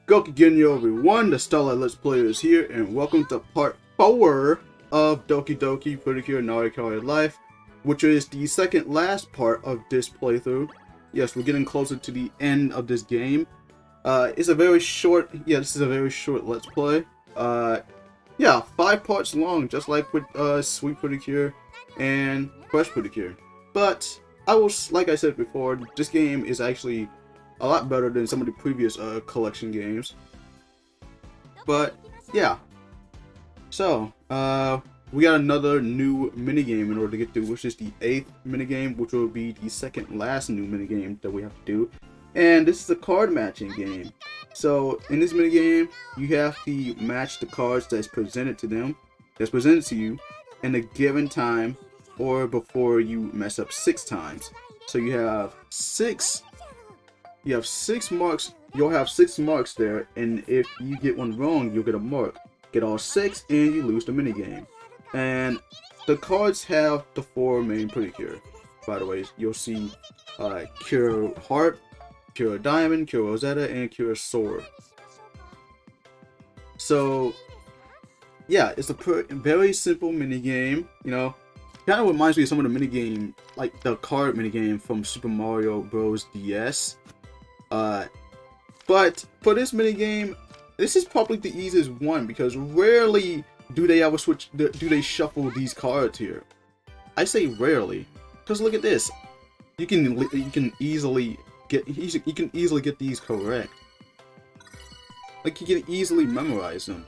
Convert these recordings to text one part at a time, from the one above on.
Doki getting you everyone, the Starlight Let's Player is here, and welcome to part 4 of Doki Pretty Cure Narikari Life, which is the second last part of this playthrough. Yes, we're getting closer to the end of this game. It's a very short, this is a very short Let's Play. Yeah, 5 parts long, just like with Sweet Pretty Cure and Fresh Pretty Cure. But, like I said before, this game is actually a lot better than some of the previous collection games. But yeah, so we got another new minigame in order to get through, which is the 8th minigame, which will be the second last new minigame that we have to do. And this is a card matching game. So in this minigame, you have to match the cards that's presented to you in a given time, or before you mess up 6 times. So you have 6 marks. You'll have 6 marks there, and if you get one wrong, you'll get a mark. Get all 6 and you lose the minigame. And the cards have the 4 main Pretty Cure. By the way, you'll see Cure Heart, Cure Diamond, Cure Rosetta, and Cure Sword. So yeah, it's a very simple minigame. You know, kind of reminds me of some of the minigame, like the card minigame from Super Mario Bros. DS. But for this minigame, this is probably the easiest one, because rarely do they ever do they shuffle these cards here. I say rarely, because look at this. You can easily get these correct. Like, you can easily memorize them.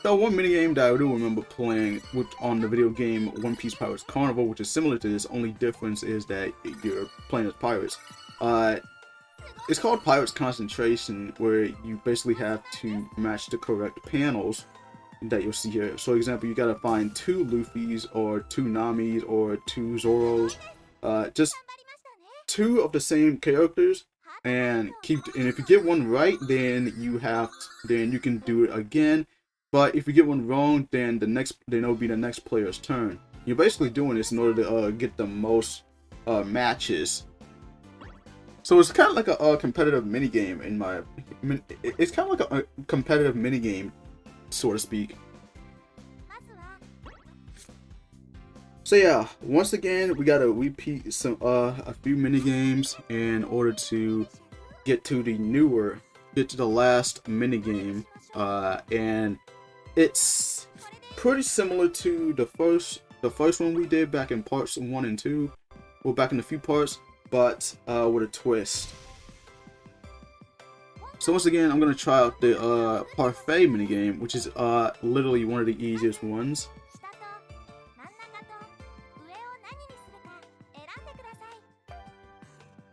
The one minigame that I do remember playing on the video game One Piece Pirates Carnival, which is similar to this, only difference is that you're playing as pirates. It's called Pirates Concentration, where you basically have to match the correct panels that you'll see here. So, for example, you gotta find 2 Luffy's, or 2 Nami's, or 2 Zoros, just 2 of the same characters, and if you get one right, then you can do it again. But if you get one wrong, then it'll be the next player's turn. You're basically doing this in order to get the most matches. So it's kind of like a competitive minigame it's kind of like a competitive minigame, so to speak. So yeah, once again, we gotta repeat a few minigames in order to get to the last minigame, and it's pretty similar to the first one we did back in parts 1 and 2. Well, back in a few parts, but with a twist. So once again, I'm gonna try out the parfait minigame, which is literally one of the easiest ones.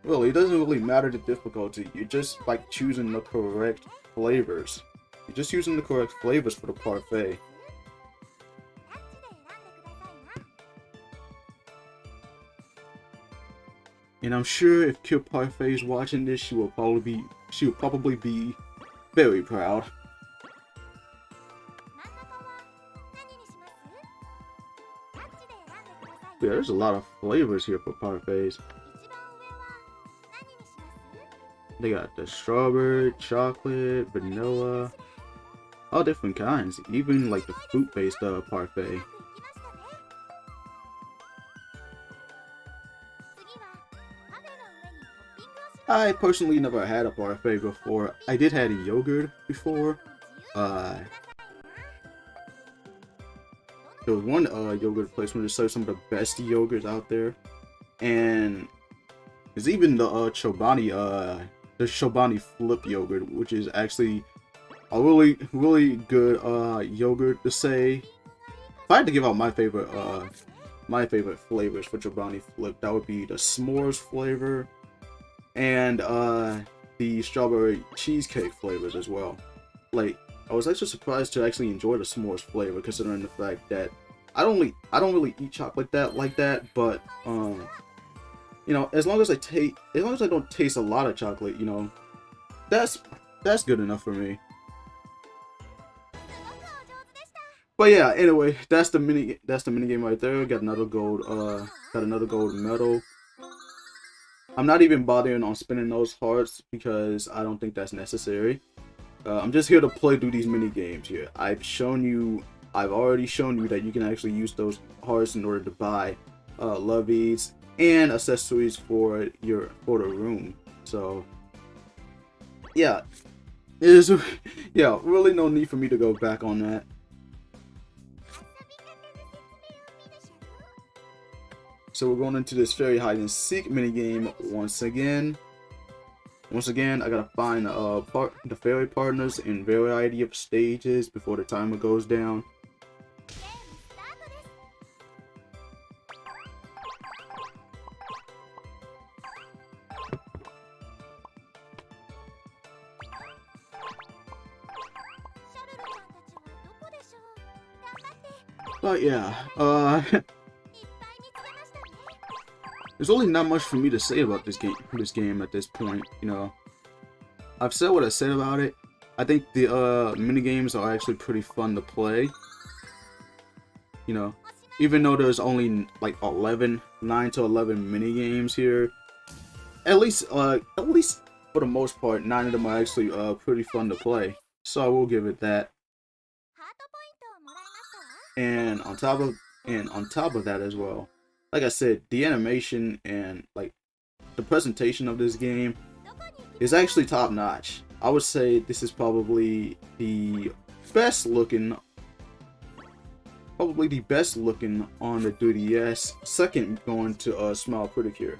Really, it doesn't really matter the difficulty. You're just like choosing the correct flavors. You're just using the correct flavors for the parfait. And I'm sure if Cure Parfait is watching this, she will probably be very proud. Yeah, there's a lot of flavors here for parfaits. They got the strawberry, chocolate, vanilla, all different kinds, even like the fruit-based parfait. I personally never had a parfait before. I did have a yogurt before. There was one yogurt place where they served some of the best yogurts out there, and there's even the Chobani Flip yogurt, which is actually a really good yogurt to say. If I had to give out my favorite flavors for Chobani Flip, that would be the s'mores flavor and the strawberry cheesecake flavors as well. Like, I was actually surprised to actually enjoy the s'mores flavor, considering the fact that I don't really eat chocolate like that, but you know, as long as I don't taste a lot of chocolate, you know, that's good enough for me. But yeah, anyway, that's the mini game right there. Got another gold medal. I'm not even bothering on spinning those hearts because I don't think that's necessary. I'm just here to play through these mini games here. I've already shown you that you can actually use those hearts in order to buy loveys and accessories for the room. So yeah, there's yeah, really no need for me to go back on that. So we're going into this fairy hide and seek mini game once again. Once again, I gotta find the fairy partners in variety of stages before the timer goes down. But yeah, there's only not much for me to say about this game at this point. You know, I've said what I said about it. I think the mini games are actually pretty fun to play. You know, even though there's only like 9 to 11 mini games here, at least for the most part, 9 of them are actually pretty fun to play. So I will give it that. And on top of that as well, like I said, the animation and like the presentation of this game is actually top notch. I would say this is probably the best looking on the 3DS, second going to Smile Pretty Cure.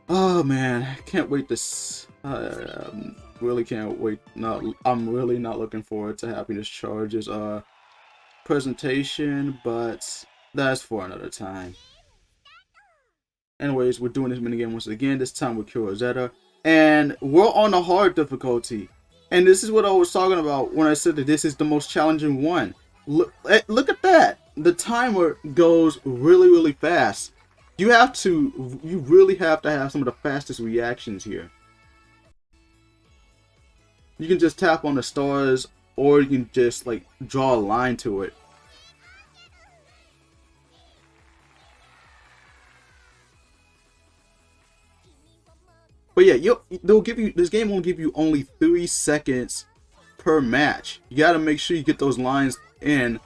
Oh man, can't wait this. Really can't wait. I'm really not looking forward to Happiness Charge's presentation, but that's for another time. Anyways, we're doing this minigame once again, this time with Rosetta, and we're on a hard difficulty. And this is what I was talking about when I said that this is the most challenging one. Look at that. The timer goes really fast. You really have to have some of the fastest reactions here. You can just tap on the stars, or you can just like draw a line to it. But yeah, this game will give you only 3 seconds per match. You gotta make sure you get those lines in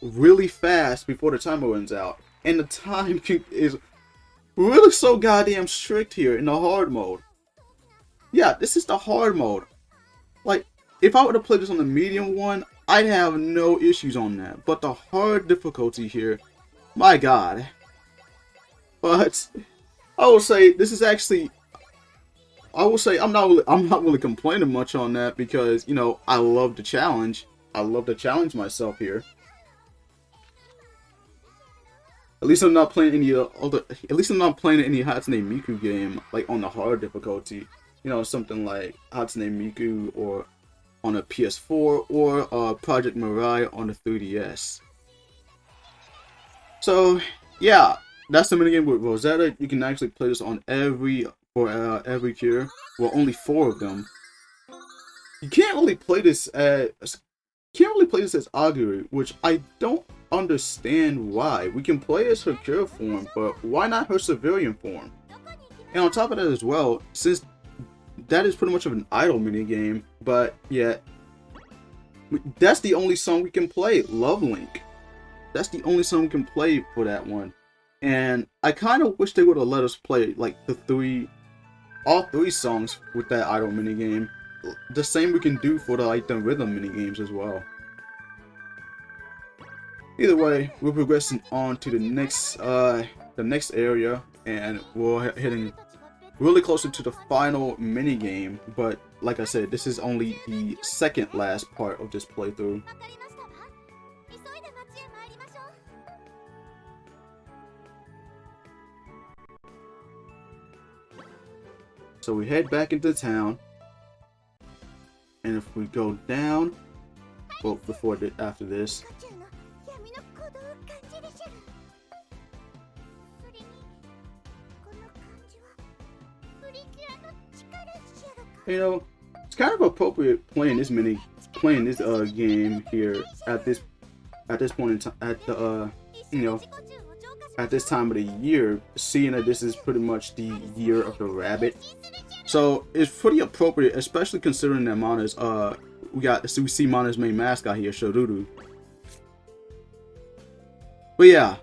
really fast before the timer runs out. And the time is really so goddamn strict here in the hard mode. Yeah, this is the hard mode. Like, if I were to play this on the medium one, I'd have no issues on that. But the hard difficulty here, my god. But I will say this is actually, I'm not really complaining much on that because, you know, I love the challenge. I love to challenge myself here. At least I'm not playing any Hatsune Miku game like on the hard difficulty. You know, something like Hatsune Miku or on a PS4 or Project Mirai on the 3DS. So yeah, that's the minigame with Rosetta. You can actually play this on every cure. Well, only 4 of them. You can't really play this as Aguri, which I don't understand why. We can play as her cure form, but why not her civilian form? And on top of that as well, since that is pretty much of an idle mini game, but yet that's the only song we can play, Love Link. That's the only song we can play for that one. And I kind of wish they would have let us play like all 3 songs with that idle mini game. The same we can do for the rhythm mini games as well. Either way, we're progressing on to the next area, and we're heading really closer to the final mini game. But like I said, this is only the second last part of this playthrough. So we head back into town, and if we go down, well, after this, you know, it's kind of appropriate playing this game here at this point in time, at the you know, at this time of the year, seeing that this is pretty much the year of the rabbit. So it's pretty appropriate, especially considering that Mana's we see Mana's main mascot here, Shoruru. But yeah,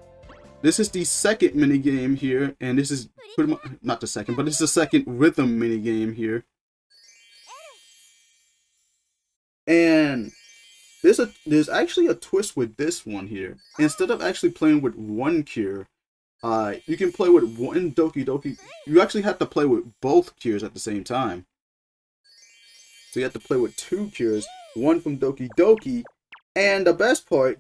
this is the second mini game here, and this is pretty much not the second, but this is the second rhythm mini game here. And there's actually a twist with this one here. Instead of actually playing with one cure, you can play with one Doki Doki. You actually have to play with both cures at the same time. So you have to play with two cures, one from Doki Doki, and the best part,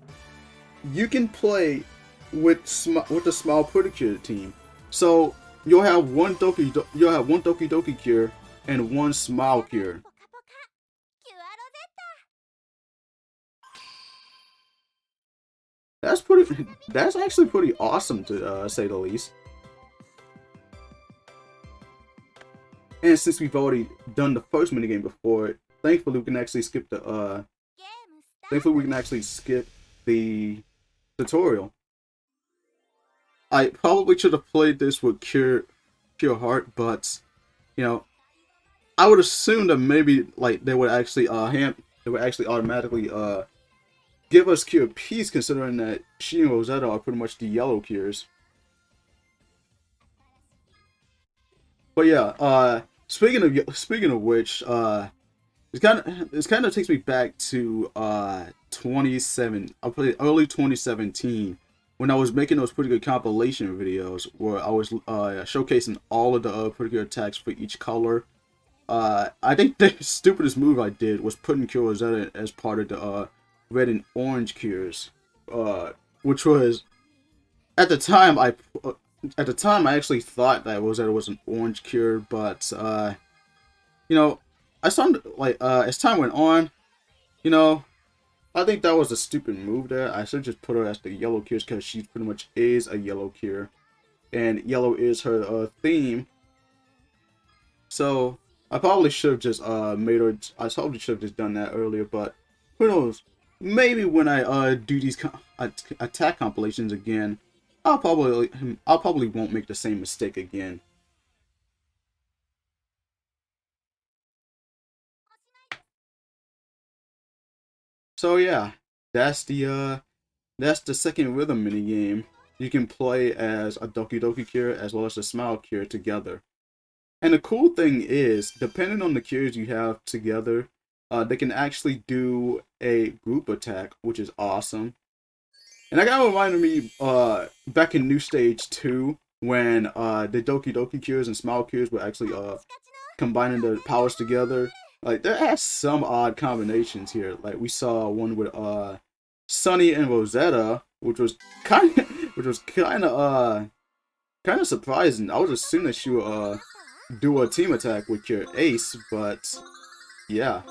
you can play with the Smile Pretty Cure team. So you'll have one Doki Doki cure and one Smile cure. That's actually pretty awesome to say the least. And since we've already done the first minigame before, thankfully we can actually skip the tutorial. I probably should have played this with Pure Heart, but you know, I would assume that maybe like they would actually automatically give us Cure Peace, considering that she and Rosetta are pretty much the yellow cures. But yeah, speaking of which, it kind of takes me back to early 2017, when I was making those pretty good compilation videos where I was showcasing all of the pretty good attacks for each color. I think the stupidest move I did was putting Cure Rosetta as part of the red and orange cures, which was at the time I actually thought that Rosetta was an orange cure, but you know, I started like as time went on, you know, I think that was a stupid move there. I should just put her as the yellow cures because she pretty much is a yellow cure, and yellow is her theme. So I probably should have just made her. I probably should have just done that earlier, but who knows? Maybe when I do these attack compilations again, I'll probably won't make the same mistake again. So yeah, that's the second rhythm mini game. You can play as a Doki Doki cure as well as a Smile cure together. And the cool thing is, depending on the cures you have together, they can actually do a group attack, which is awesome. And that kind of reminded me back in New Stage 2, when the Doki Doki cures and Smile cures were actually combining their powers together. Like, there are some odd combinations here. Like, we saw one with Sunny and Rosetta, which was kind of surprising. I was assuming that she would do a team attack with your ace, but yeah.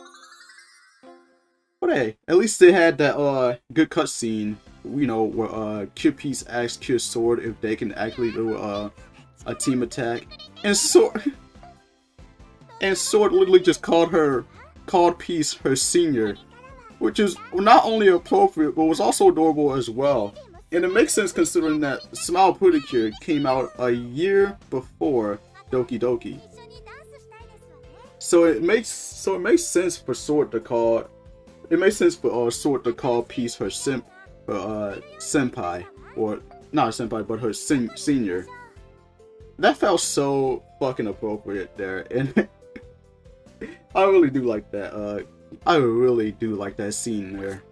But hey, at least they had that good cutscene, you know, where Cure Peace asks Cure Sword if they can actually do a team attack, and Sword literally just called Peace her senior, which is not only appropriate but was also adorable as well. And it makes sense considering that Smile Pretty Cure came out a year before Doki Doki. So it makes sense for Sword to call Sword to call Peace her senpai, or not senpai, but her senior. That felt so fucking appropriate there, and I really do like that. I really do like that scene there.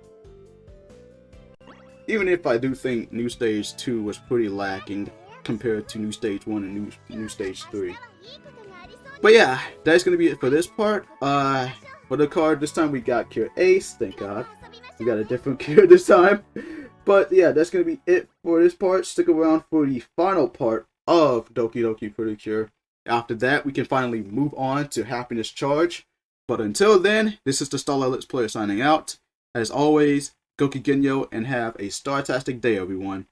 Even if I do think New Stage 2 was pretty lacking compared to New Stage 1 and New Stage 3. But yeah, that's gonna be it for this part. For the card, this time we got Cure Ace, thank God. We got a different cure this time. But yeah, that's gonna be it for this part. Stick around for the final part of Doki Doki Pretty Cure. After that, we can finally move on to Happiness Charge. But until then, this is the Starlight Let's Player signing out. As always, Goki Genyo, and have a star-tastic day, everyone.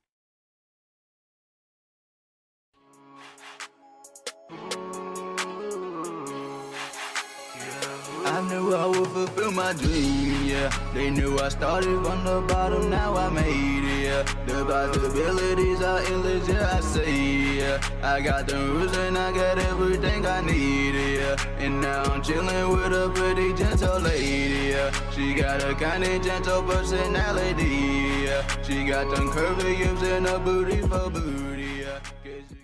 I knew I would fulfill my dream, yeah. They knew I started from the bottom, now I made it, yeah. The possibilities are endless, yeah, I say, yeah. I got the rules and I got everything I need, yeah. And now I'm chilling with a pretty gentle lady, yeah. She got a kinda gentle personality, yeah. She got them curvy hips and a booty for booty.